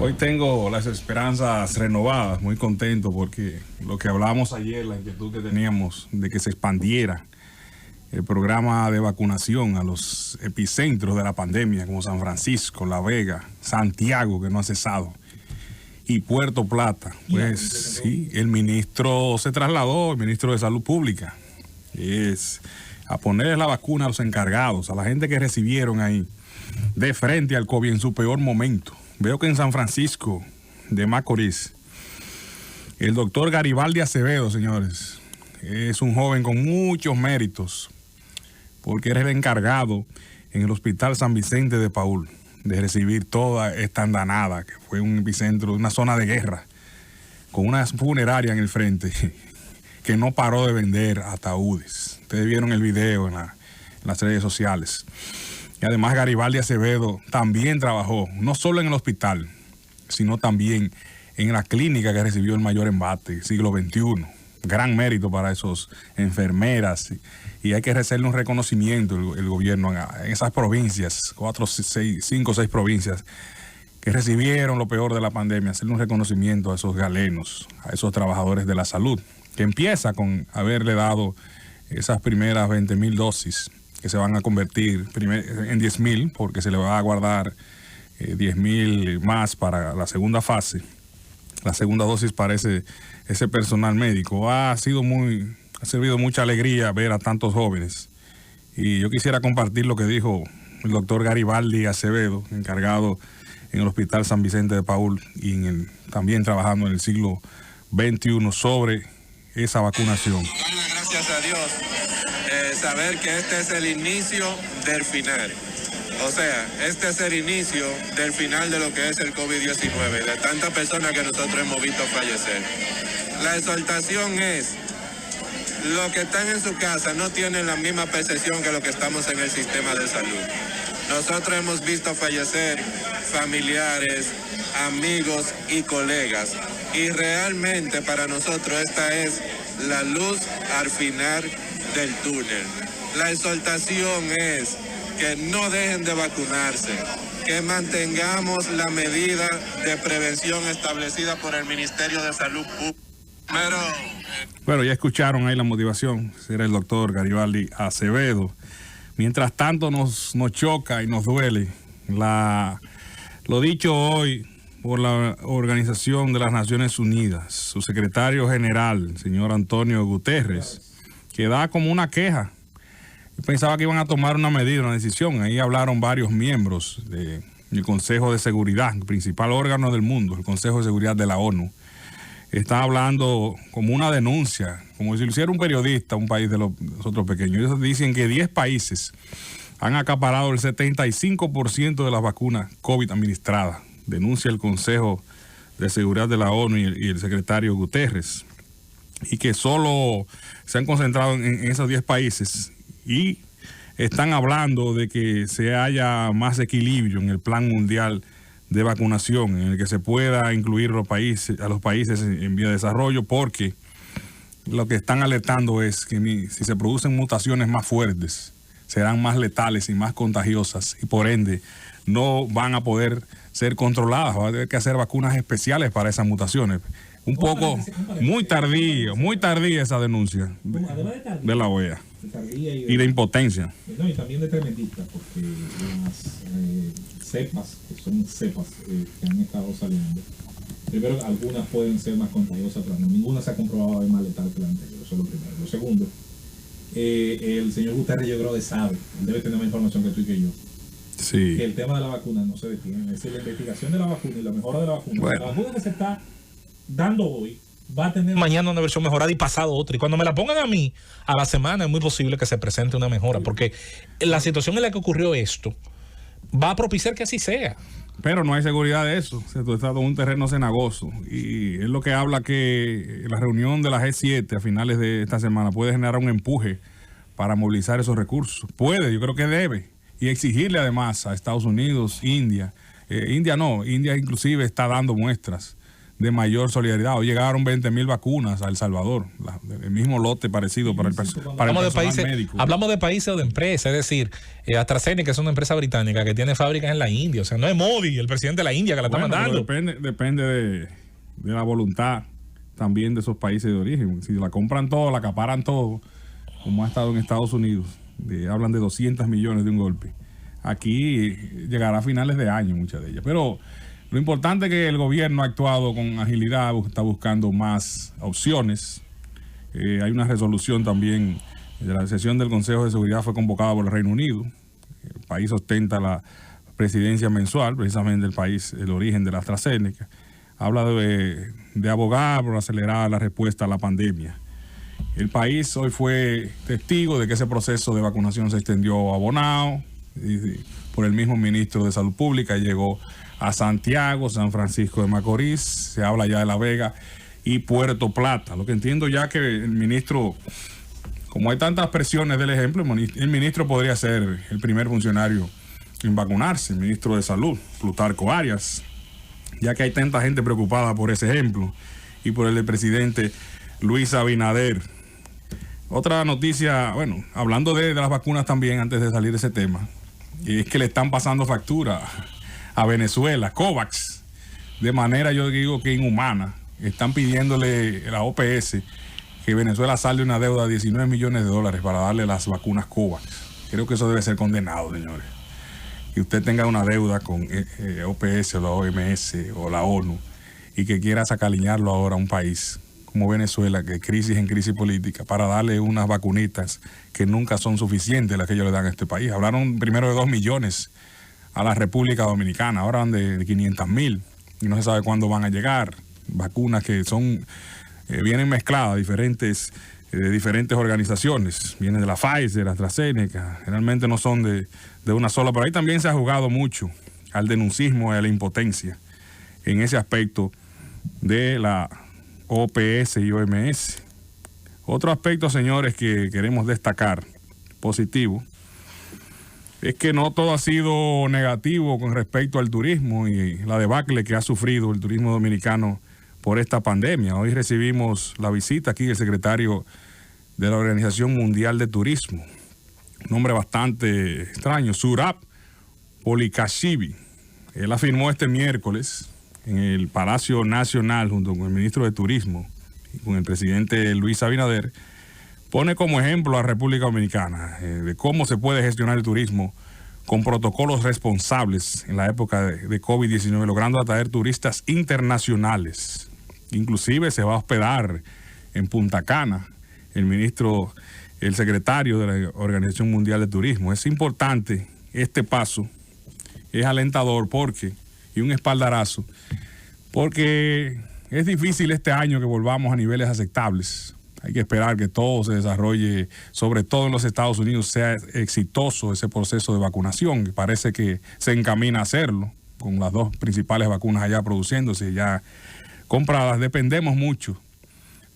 Hoy tengo las esperanzas renovadas, muy contento porque lo que hablábamos ayer, la inquietud que teníamos de que se expandiera el programa de vacunación a los epicentros de la pandemia, como San Francisco, La Vega, Santiago, que no ha cesado, y Puerto Plata. Pues sí, el ministro se trasladó, el ministro de Salud Pública, es a ponerle la vacuna a los encargados, a la gente que recibieron ahí de frente al COVID en su peor momento. Veo que en San Francisco de Macorís, el doctor Garibaldi Acevedo, señores, es un joven con muchos méritos, porque era el encargado en el Hospital San Vicente de Paúl de recibir toda esta andanada, que fue un epicentro, una zona de guerra, con una funeraria en el frente, que no paró de vender ataúdes. Ustedes vieron el video en las redes sociales. Y además Garibaldi Acevedo también trabajó, no solo en el hospital, sino también en la clínica que recibió el mayor embate, siglo XXI. Gran mérito para esos enfermeras. Y hay que hacerle un reconocimiento el gobierno en esas provincias, 5 o 6 provincias, que recibieron lo peor de la pandemia, hacerle un reconocimiento a esos galenos, a esos trabajadores de la salud, que empieza con haberle dado esas primeras 20,000 dosis, que se van a convertir en 10,000, porque se le va a guardar 10,000 más para la segunda fase, la segunda dosis para ese personal médico. Ha servido mucha alegría ver a tantos jóvenes. Y yo quisiera compartir lo que dijo el doctor Garibaldi Acevedo, encargado en el Hospital San Vicente de Paúl y también trabajando en el siglo XXI sobre esa vacunación. Gracias a Dios. Saber que este es el inicio del final. O sea, este es el inicio del final de lo que es el COVID-19, de tantas personas que nosotros hemos visto fallecer. La exhortación es, los que están en su casa no tienen la misma percepción que los que estamos en el sistema de salud. Nosotros hemos visto fallecer familiares, amigos y colegas. Y realmente para nosotros esta es la luz al final del túnel. La exhortación es que no dejen de vacunarse, que mantengamos la medida de prevención establecida por el Ministerio de Salud Pública. Bueno, ya escucharon ahí la motivación, era el doctor Garibaldi Acevedo. Mientras tanto nos choca y nos duele lo dicho hoy por la Organización de las Naciones Unidas, su secretario general, el señor Antonio Guterres, que da como una queja. Yo pensaba que iban a tomar una medida, una decisión. Ahí hablaron varios miembros del Consejo de Seguridad, el principal órgano del mundo, el Consejo de Seguridad de la ONU. Está hablando como una denuncia, como si lo hiciera un periodista, un país de nosotros pequeños. Ellos dicen que 10 países han acaparado el 75% de las vacunas COVID administradas. Denuncia el Consejo de Seguridad de la ONU y el secretario Guterres. Y que solo se han concentrado en esos 10 países y están hablando de que se haya más equilibrio en el plan mundial de vacunación, en el que se pueda incluir a los países en vía de desarrollo, porque lo que están alertando es que si se producen mutaciones más fuertes, serán más letales y más contagiosas y por ende no van a poder ser controladas. Va a haber que hacer vacunas especiales para esas mutaciones. Muy tardía esa denuncia de la OEA y de impotencia. No, y también de tremendista, porque las cepas, que son cepas que han estado saliendo, primero algunas pueden ser más contagiosas, pero ninguna se ha comprobado de más letal que la anterior. Eso es lo primero. Lo segundo, el señor Guterres yo creo que sabe, él debe tener más información que tú y que yo. Sí. Que el tema de la vacuna no se detiene, es decir, la investigación de la vacuna y la mejora de la vacuna. Bueno. La vacuna que se está dando hoy va a tener mañana una versión mejorada y pasado otra. Y cuando me la pongan a mí, a la semana es muy posible que se presente una mejora, porque la situación en la que ocurrió esto va a propiciar que así sea. Pero no hay seguridad de eso. Se está en un terreno cenagoso. Y es lo que habla que la reunión de la G7 a finales de esta semana puede generar un empuje para movilizar esos recursos. Puede, yo creo que debe. Y exigirle además a Estados Unidos, India. India inclusive está dando muestras de mayor solidaridad. Hoy llegaron 20.000 vacunas a El Salvador, el mismo lote parecido para el personal médico. Hablamos de países o de empresas, es decir, AstraZeneca es una empresa británica que tiene fábricas en la India, o sea, no es Modi, el presidente de la India, que la está mandando. Depende de la voluntad también de esos países de origen. Si la compran todo, la acaparan todo, como ha estado en Estados Unidos, hablan de 200 millones de un golpe. Aquí llegará a finales de año muchas de ellas, pero lo importante es que el gobierno ha actuado con agilidad, está buscando más opciones. Hay una resolución también de la sesión del Consejo de Seguridad, fue convocada por el Reino Unido. El país ostenta la presidencia mensual, precisamente el país, el origen de la AstraZeneca. Habla de abogar por acelerar la respuesta a la pandemia. El país hoy fue testigo de que ese proceso de vacunación se extendió a Bonao, por el mismo ministro de Salud Pública, llegó a Santiago, San Francisco de Macorís, se habla ya de La Vega y Puerto Plata. Lo que entiendo ya que el ministro, como hay tantas presiones del ejemplo, el ministro podría ser el primer funcionario en vacunarse, el ministro de Salud, Plutarco Arias, ya que hay tanta gente preocupada por ese ejemplo y por el del presidente Luis Abinader. Otra noticia, bueno, hablando de las vacunas también, antes de salir de ese tema, es que le están pasando factura a Venezuela, COVAX, de manera, yo digo que inhumana. Están pidiéndole a la OPS que Venezuela salde una deuda de $19 millones para darle las vacunas COVAX. Creo que eso debe ser condenado, señores. Que usted tenga una deuda con OPS o la OMS o la ONU y que quiera sacaliñarlo ahora a un país como Venezuela, que es crisis en crisis política, para darle unas vacunitas que nunca son suficientes las que ellos le dan a este país. Hablaron primero de 2 millones a la República Dominicana, ahora van de 500.000 y no se sabe cuándo van a llegar. Vacunas que son vienen mezcladas de diferentes organizaciones, vienen de la Pfizer, AstraZeneca, generalmente no son de una sola, pero ahí también se ha jugado mucho al denuncismo y a la impotencia en ese aspecto de la OPS y OMS. Otro aspecto, señores, que queremos destacar, positivo, es que no todo ha sido negativo con respecto al turismo y la debacle que ha sufrido el turismo dominicano por esta pandemia. Hoy recibimos la visita aquí del secretario de la Organización Mundial de Turismo, un nombre bastante extraño, Surab Polikashvili. Él afirmó este miércoles en el Palacio Nacional, junto con el ministro de Turismo y con el presidente Luis Abinader, pone como ejemplo a República Dominicana de cómo se puede gestionar el turismo con protocolos responsables en la época de COVID-19, logrando atraer turistas internacionales. Inclusive se va a hospedar en Punta Cana el secretario de la Organización Mundial de Turismo. Es importante este paso, es alentador y un espaldarazo, porque es difícil este año que volvamos a niveles aceptables. Hay que esperar que todo se desarrolle, sobre todo en los Estados Unidos, sea exitoso ese proceso de vacunación, que parece que se encamina a hacerlo, con las 2 principales vacunas allá produciéndose, ya compradas. Dependemos mucho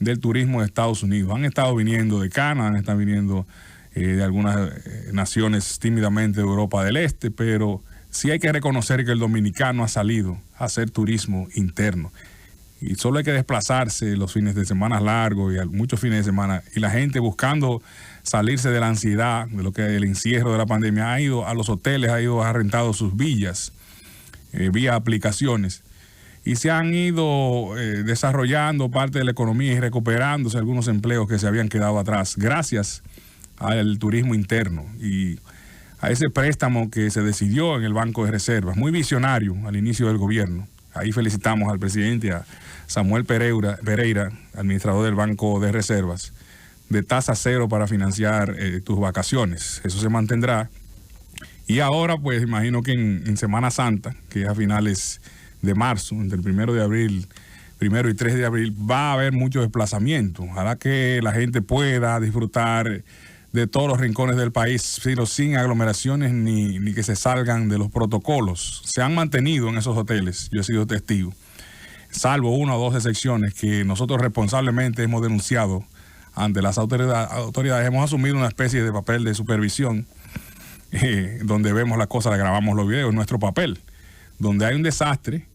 del turismo de Estados Unidos. Han estado viniendo de Canadá, han estado viniendo de algunas naciones tímidamente de Europa del Este, pero sí hay que reconocer que el dominicano ha salido a hacer turismo interno. Y solo hay que desplazarse los fines de semana largos y muchos fines de semana. Y la gente buscando salirse de la ansiedad, de lo que el encierro de la pandemia, ha ido a los hoteles, ha rentado sus villas vía aplicaciones. Y se han ido desarrollando parte de la economía y recuperándose algunos empleos que se habían quedado atrás, gracias al turismo interno y a ese préstamo que se decidió en el Banco de Reservas, muy visionario al inicio del gobierno. Ahí felicitamos al presidente, a Samuel Pereira, administrador del Banco de Reservas, de tasa cero para financiar tus vacaciones. Eso se mantendrá. Y ahora, pues, imagino que en Semana Santa, que es a finales de marzo, entre el 1 de abril, 1 y 3 de abril, va a haber mucho desplazamiento. Ojalá que la gente pueda disfrutar de todos los rincones del país, pero sin aglomeraciones ni que se salgan de los protocolos. Se han mantenido en esos hoteles, yo he sido testigo, salvo 1 o 2 excepciones que nosotros responsablemente hemos denunciado ante las autoridades. Hemos asumido una especie de papel de supervisión, donde vemos las cosas, grabamos los videos, nuestro papel. Donde hay un desastre,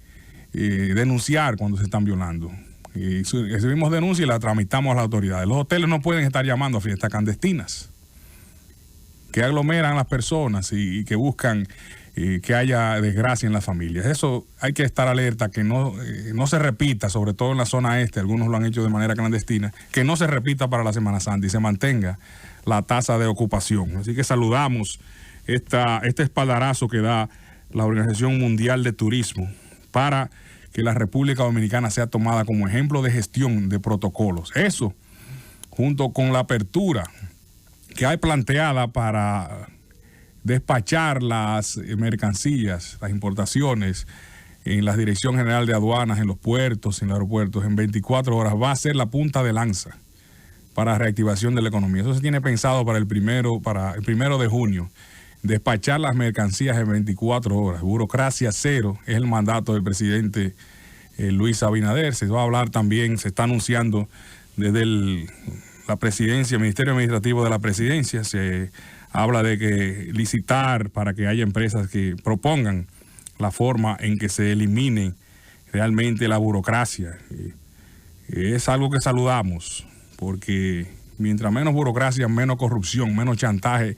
denunciar cuando se están violando. Y recibimos denuncias y las tramitamos a las autoridades. Los hoteles no pueden estar llamando a fiestas clandestinas que aglomeran a las personas y que buscan que haya desgracia en las familias. Eso hay que estar alerta, que no se repita, sobre todo en la zona este, algunos lo han hecho de manera clandestina, que no se repita para la Semana Santa y se mantenga la tasa de ocupación. Así que saludamos este espaldarazo que da la Organización Mundial de Turismo para que la República Dominicana sea tomada como ejemplo de gestión de protocolos. Eso, junto con la apertura que hay planteada para despachar las mercancías, las importaciones en la Dirección General de Aduanas, en los puertos, en los aeropuertos, en 24 horas, va a ser la punta de lanza para la reactivación de la economía. Eso se tiene pensado para el primero de junio, despachar las mercancías en 24 horas. Burocracia cero es el mandato del presidente Luis Abinader. Se va a hablar también, se está anunciando desde la presidencia, el Ministerio Administrativo de la Presidencia, se habla de que licitar para que haya empresas que propongan la forma en que se elimine realmente la burocracia. Es algo que saludamos, porque mientras menos burocracia, menos corrupción, menos chantaje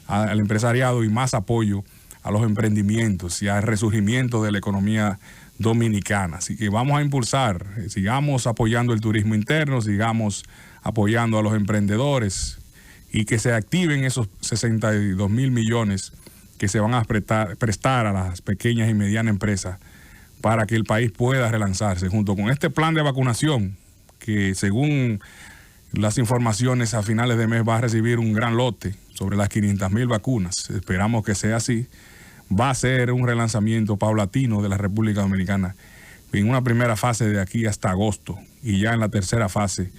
al empresariado y más apoyo a los emprendimientos y al resurgimiento de la economía dominicana. Así que vamos a impulsar, sigamos apoyando el turismo interno, sigamos apoyando a los emprendedores y que se activen esos 62,000 millones que se van a prestar a las pequeñas y medianas empresas para que el país pueda relanzarse, junto con este plan de vacunación que, según las informaciones, a finales de mes va a recibir un gran lote sobre las 500,000 vacunas. Esperamos que sea así. Va a ser un relanzamiento paulatino de la República Dominicana en una primera fase de aquí hasta agosto, y ya en la tercera fase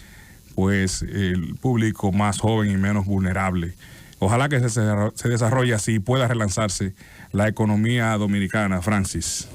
pues el público más joven y menos vulnerable. Ojalá que se desarrolle así y pueda relanzarse la economía dominicana, Francis.